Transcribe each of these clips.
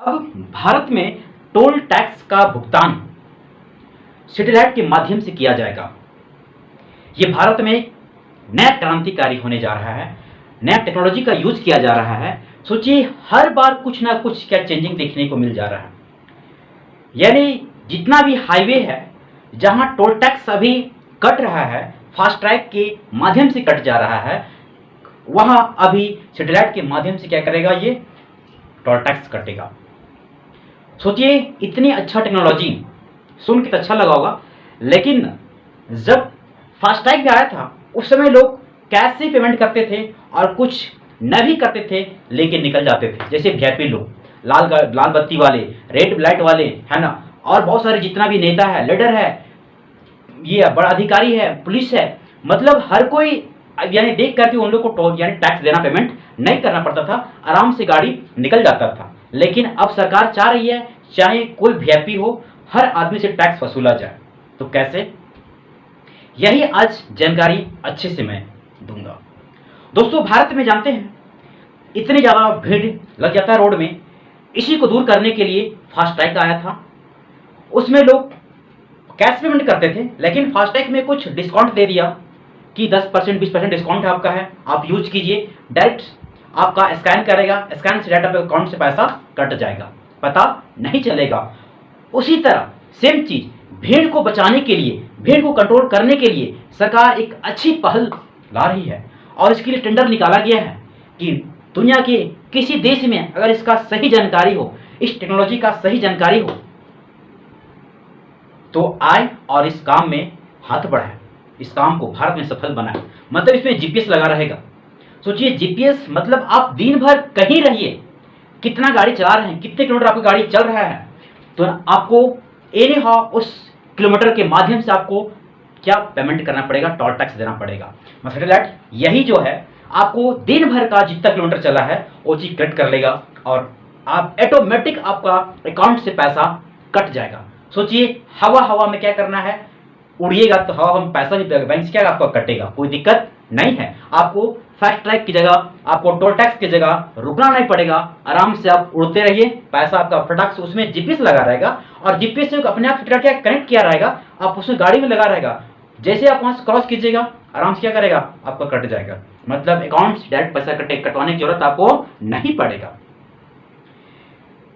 अब भारत में toll tax का भुगतान सैटेलाइट के माध्यम से किया जाएगा। ये भारत में नया क्रांतिकारी होने जा रहा है, नया टेक्नोलॉजी का यूज किया जा रहा है। सोचिए, हर बार कुछ ना कुछ क्या चेंजिंग देखने को मिल जा रहा है। यानी जितना भी हाईवे है जहां टोल टैक्स अभी कट रहा है, फास्ट ट्रैक के माध्यम से कट जा रहा है, वहां अभी सैटेलाइट के माध्यम से क्या करेगा, ये टोल टैक्स कटेगा। सोचिए, इतनी अच्छा टेक्नोलॉजी सुन के तो अच्छा लगा होगा, लेकिन जब फास्टैग भी आया था उस समय लोग कैश से पेमेंट करते थे और कुछ न भी करते थे लेकिन निकल जाते थे। जैसे वीआईपी लोग, लाल बत्ती वाले, रेड लाइट वाले, है ना, और बहुत सारे जितना भी नेता है, लीडर है, ये बड़ा अधिकारी है, पुलिस है, मतलब हर कोई यानी देख करके उन लोग को टोल यानी टैक्स देना, पेमेंट नहीं करना पड़ता था, आराम से गाड़ी निकल जाता था। लेकिन अब सरकार चाह रही है चाहे कोई वीआईपी हो, हर आदमी से टैक्स वसूला जाए। तो कैसे, यही आज जानकारी अच्छे से मैं दूंगा। दोस्तों, भारत में जानते हैं इतनी ज़्यादा भीड़ लग जाता है रोड में, इसी को दूर करने के लिए फास्टैग आया था। उसमें लोग कैश पेमेंट करते थे, लेकिन फास्टैग में कुछ डिस्काउंट दे दिया कि 10% 20% डिस्काउंट आपका है, आप यूज कीजिए, डायरेक्ट आपका स्कैन करेगा, स्कैन से डाटा पे अकाउंट से पैसा कट जाएगा, पता नहीं चलेगा। उसी तरह सेम चीज भीड़ को बचाने के लिए, भीड़ को कंट्रोल करने के लिए सरकार एक अच्छी पहल ला रही है और इसके लिए टेंडर निकाला गया है कि दुनिया के किसी देश में अगर इसका सही जानकारी हो, इस टेक्नोलॉजी का सही जानकारी हो, तो आए और इस काम में हाथ बढ़ाए, इस काम को भारत में सफल बनाए। मतलब इसमें जीपीएस लगा रहेगा। सोचिए, जीपीएस मतलब आप दिन भर कहीं रहिए, कितना गाड़ी चला रहे हैं, कितने किलोमीटर आपकी गाड़ी चल रहा है, तो आपको एनी हाउ उस किलोमीटर के माध्यम से आपको क्या पेमेंट करना पड़ेगा, टोल टैक्स देना पड़ेगा। सैटेलाइट यही जो है आपको दिन भर का जितना किलोमीटर चला है वो चीज कट कर लेगा और आप ऑटोमेटिक आपका अकाउंट से पैसा कट जाएगा। सोचिए, हवा हवा में क्या करना है, उड़िएगा तो हवा में पैसा नहीं, बैंक से क्या आपका कटेगा, कोई दिक्कत नहीं है। आपको फास्ट ट्रैक की जगह, आपको टोल टैक्स की जगह रुकना नहीं पड़ेगा, आराम से आप उड़ते रहिए, पैसा आपका फटाक से उसमें जीपीएस लगा रहेगा और जीपीएस से अपने आप कनेक्ट किया रहेगा, आप उसमें गाड़ी में लगा रहेगा। जैसे आप वहां से क्रॉस कीजिएगा, आराम से क्या करेगा, आपका कट जाएगा। मतलब अकाउंट से डायरेक्ट पैसा कटवाने की जरूरत आपको नहीं पड़ेगा।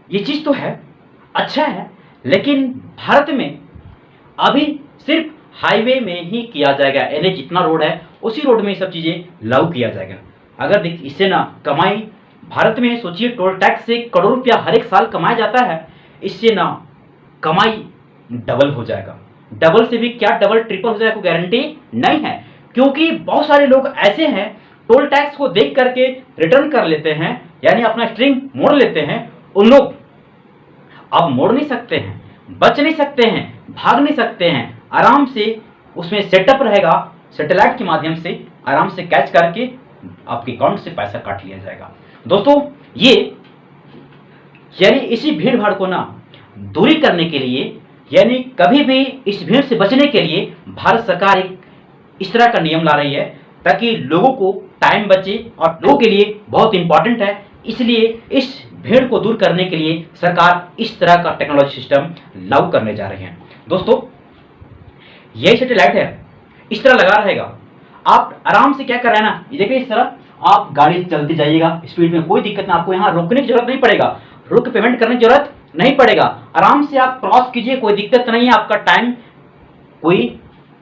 ये चीज तो है, अच्छा है, लेकिन भारत में अभी सिर्फ हाईवे में ही किया जाएगा। एनएच जितना रोड है उसी रोड में ये सब चीजें लागू किया जाएगा। अगर देख इससे ना कमाई भारत में, सोचिए टोल टैक्स से करोड़ रुपया हर एक साल कमाया जाता है, इससे ना कमाई डबल हो जाएगा। डबल से भी क्या, डबल ट्रिपल हो जाएगा, कोई गारंटी नहीं है। क्योंकि बहुत सारे लोग ऐसे हैं टोल टैक्स को देख करके रिटर्न कर लेते हैं, यानी अपना स्ट्रिंग मोड़ लेते हैं। उन लोग अब मोड़ नहीं सकते हैं, बच नहीं सकते हैं, भाग नहीं सकते हैं, आराम से उसमें सेटअप रहेगा, सैटेलाइट के माध्यम से आराम से कैच करके आपके अकाउंट से पैसा काट लिया जाएगा। दोस्तों, ये यानी इसी भीड़ भाड़ को ना दूरी करने के लिए, यानी कभी भी इस भीड़ से बचने के लिए भारत सरकार एक इस तरह का नियम ला रही है ताकि लोगों को टाइम बचे और लोगों के लिए बहुत इंपॉर्टेंट है। इसलिए इस भीड़ को दूर करने के लिए सरकार इस तरह का टेक्नोलॉजी सिस्टम लागू करने जा रहे हैं। दोस्तों, यही सैटेलाइट है, इस तरह लगा रहेगा, आप आराम से क्या कर रहे हैं ना, ये देखिए इस तरह आप गाड़ी चलती जाइएगा स्पीड में, कोई दिक्कत ना, आपको यहाँ रोकने की जरूरत नहीं पड़ेगा, रुक पेमेंट करने की जरूरत नहीं पड़ेगा, आराम से आप क्रॉस कीजिए, कोई दिक्कत नहीं है। आपका टाइम कोई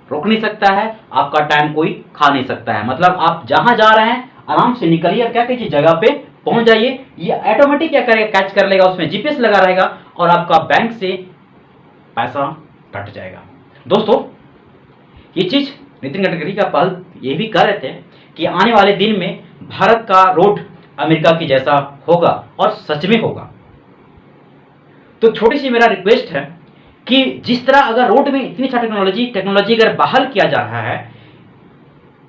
रोक नहीं सकता है, आपका टाइम कोई खा नहीं सकता है। मतलब आप जहां जा रहे हैं आराम से निकलिए, क्या कीजिए, जगह पे पहुंच जाइए। ये ऑटोमेटिक क्या करेगा, कैच कर लेगा, उसमें जीपीएस लगा रहेगा और आपका बैंक से पैसा कट जाएगा। दोस्तों, ये चीज नितिन गडकरी का पहल ये भी कर रहे थे कि आने वाले दिन में भारत का रोड अमेरिका की जैसा होगा और सच में होगा। तो छोटी सी मेरा रिक्वेस्ट है कि जिस तरह अगर रोड में इतनी सारी टेक्नोलॉजी अगर बहाल किया जा रहा है,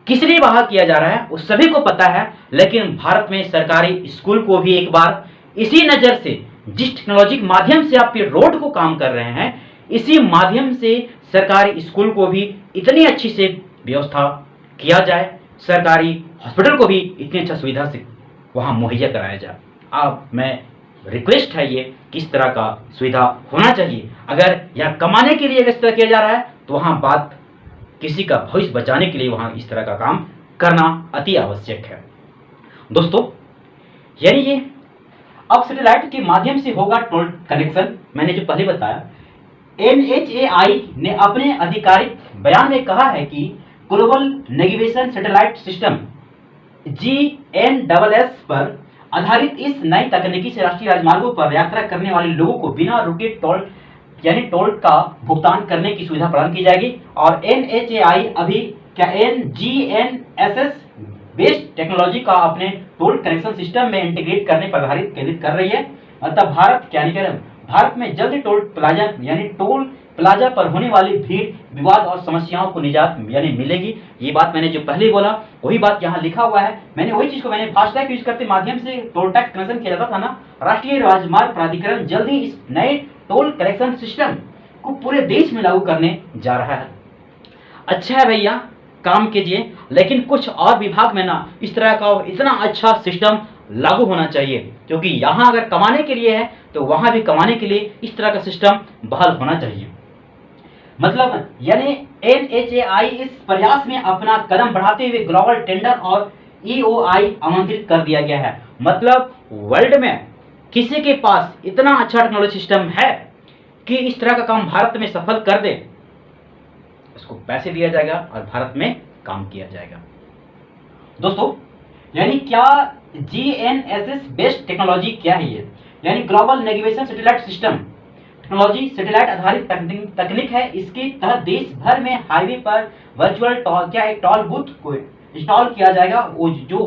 किस लिए बहाल किया जा रहा है वो सभी को पता है, लेकिन भारत में सरकारी स्कूल को भी एक बार इसी नजर से, जिस टेक्नोलॉजी के माध्यम से आप ये रोड को काम कर रहे हैं, इसी माध्यम से सरकारी स्कूल को भी इतनी अच्छी से व्यवस्था किया जाए, सरकारी हॉस्पिटल को भी इतनी अच्छा सुविधा से वहां मुहैया कराया जाए। अब मैं रिक्वेस्ट है ये कि इस तरह का सुविधा होना चाहिए। अगर यहाँ कमाने के लिए अगर इस तरह किया जा रहा है तो वहाँ बात किसी का भविष्य बचाने के लिए वहाँ इस तरह का काम करना अति आवश्यक है। दोस्तों, यानी ये अब सैटेलाइट के माध्यम से होगा टोल कनेक्शन। मैंने जो पहले बताया, NHAI ने अपने आधिकारिक बयान में कहा है कि global navigation satellite system GNSS पर आधारित इस नई तकनीकी से राष्ट्रीय राजमार्गों पर यात्रा करने वाले लोगों को बिना रुके टोल यानी टोल का भुगतान करने की सुविधा प्रदान की जाएगी। और NHAI अभी क्या GNSS बेस्ड टेक्नोलॉजी का अपने टोल कनेक्शन सिस्टम में इंटीग्रेट करने पर आधारित केंद्रित कर रही है। अतः भारत में जल्द टोल प्लाजा पर होने वाली भीड़, विवाद और समस्याओं को निजात यानी मिलेगी। ये बात मैंने जो पहले बोला वही बात यहाँ लिखा हुआ है। मैंने वही चीज को मैंने फास्टैग यूज करते माध्यम से टोल टैक्स कनेक्शन किया जाता था ना। राष्ट्रीय राजमार्ग प्राधिकरण जल्द ही इस नए टोल कलेक्शन सिस्टम को पूरे देश में लागू करने जा रहा है। अच्छा है भैया, काम कीजिए, लेकिन कुछ और विभाग में ना इस तरह का इतना अच्छा सिस्टम लागू होना चाहिए, क्योंकि यहाँ अगर कमाने के लिए है तो वहाँ भी कमाने के लिए इस तरह का सिस्टम बहाल होना चाहिए। मतलब यानी NHAI इस प्रयास में अपना कदम बढ़ाते हुए ग्लोबल टेंडर और EOI आमंत्रित कर दिया गया है। मतलब वर्ल्ड में किसी के पास इतना अच्छा टेक्नोलॉजी सिस्टम है कि इस तरह का काम भारत में सफल कर दे, उसको पैसे दिया जाएगा और भारत में काम किया जाएगा। दोस्तों, यानी क्या GNSS बेस्ड टेक्नोलॉजी क्या है ये? यानी global navigation satellite system technology satellite आधारित तकनीक है। इसके तहत देश भर में हाईवे पर वर्चुअल टोल बूथ को इंस्टॉल किया जाएगा, जो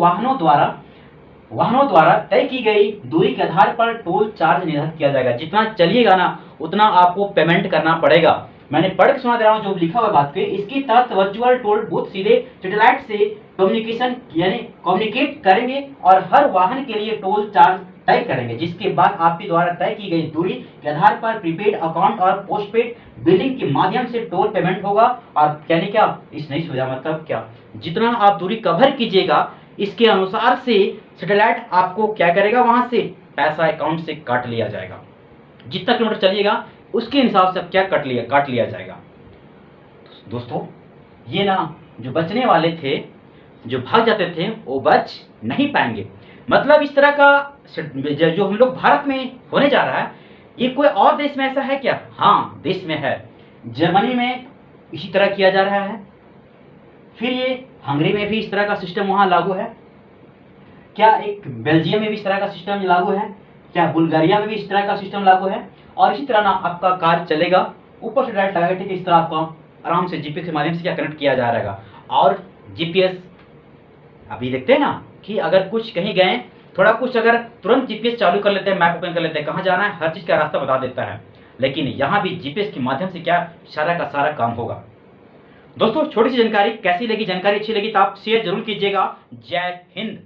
वाहनों द्वारा तय की गई दूरी के आधार पर टोल चार्ज निर्धारित किया जाएगा। जितना चलिएगा ना उतना आपको पेमेंट करना पड़ेगा। मैंने पढ़ के सुना दे रहा हूँ जो लिखा हुआ बात पे। इसके तहत वर्चुअल टोल बूथ सीधे सैटेलाइट से कम्युनिकेट करेंगे और हर वाहन के लिए टोल चार्ज तय करेंगे, जिसके बाद आपके द्वारा तय की गई दूरी के आधार पर प्रीपेड अकाउंट और पोस्टपेड बिलिंग के माध्यम से टोल पेमेंट होगा। और यानी क्या इस नई सुविधा मतलब क्या, जितना आप दूरी कवर कीजिएगा इसके अनुसार से सैटेलाइट आपको क्या करेगा, वहां से पैसा अकाउंट से काट लिया जाएगा। जितना किलोमीटर चलिएगा उसके हिसाब से क्या काट लिया जाएगा। दोस्तों, ये ना जो बचने वाले थे, जो भाग जाते थे, वो बच नहीं पाएंगे। मतलब इस तरह का जो हम लोग भारत में होने जा रहा है, ये कोई और देश में ऐसा है क्या? हाँ, देश में है। जर्मनी में इसी तरह किया जा रहा है। फिर ये हंगरी में भी इस तरह का सिस्टम वहां लागू है क्या? एक बेल्जियम में भी इस तरह का सिस्टम लागू है क्या? बुल्गारिया में भी इस तरह का सिस्टम लागू है। और इसी तरह ना आपका कार्य चलेगा, ऊपर से डायरेक्ट लगा के इस तरह आपका आराम से जीपीएस के माध्यम से क्या कनेक्ट किया जा रहेगा। और जीपीएस अभी देखते हैं ना कि अगर कुछ कहीं गए, थोड़ा कुछ अगर तुरंत जीपीएस चालू कर लेते हैं, मैप ओपन कर लेते हैं, कहाँ जाना है, हर चीज का रास्ता बता देता है। लेकिन यहाँ भी जीपीएस के माध्यम से क्या सारा का सारा काम होगा। दोस्तों, छोटी सी जानकारी कैसी लगी? जानकारी अच्छी लगी तो आप शेयर जरूर कीजिएगा। जय हिंद।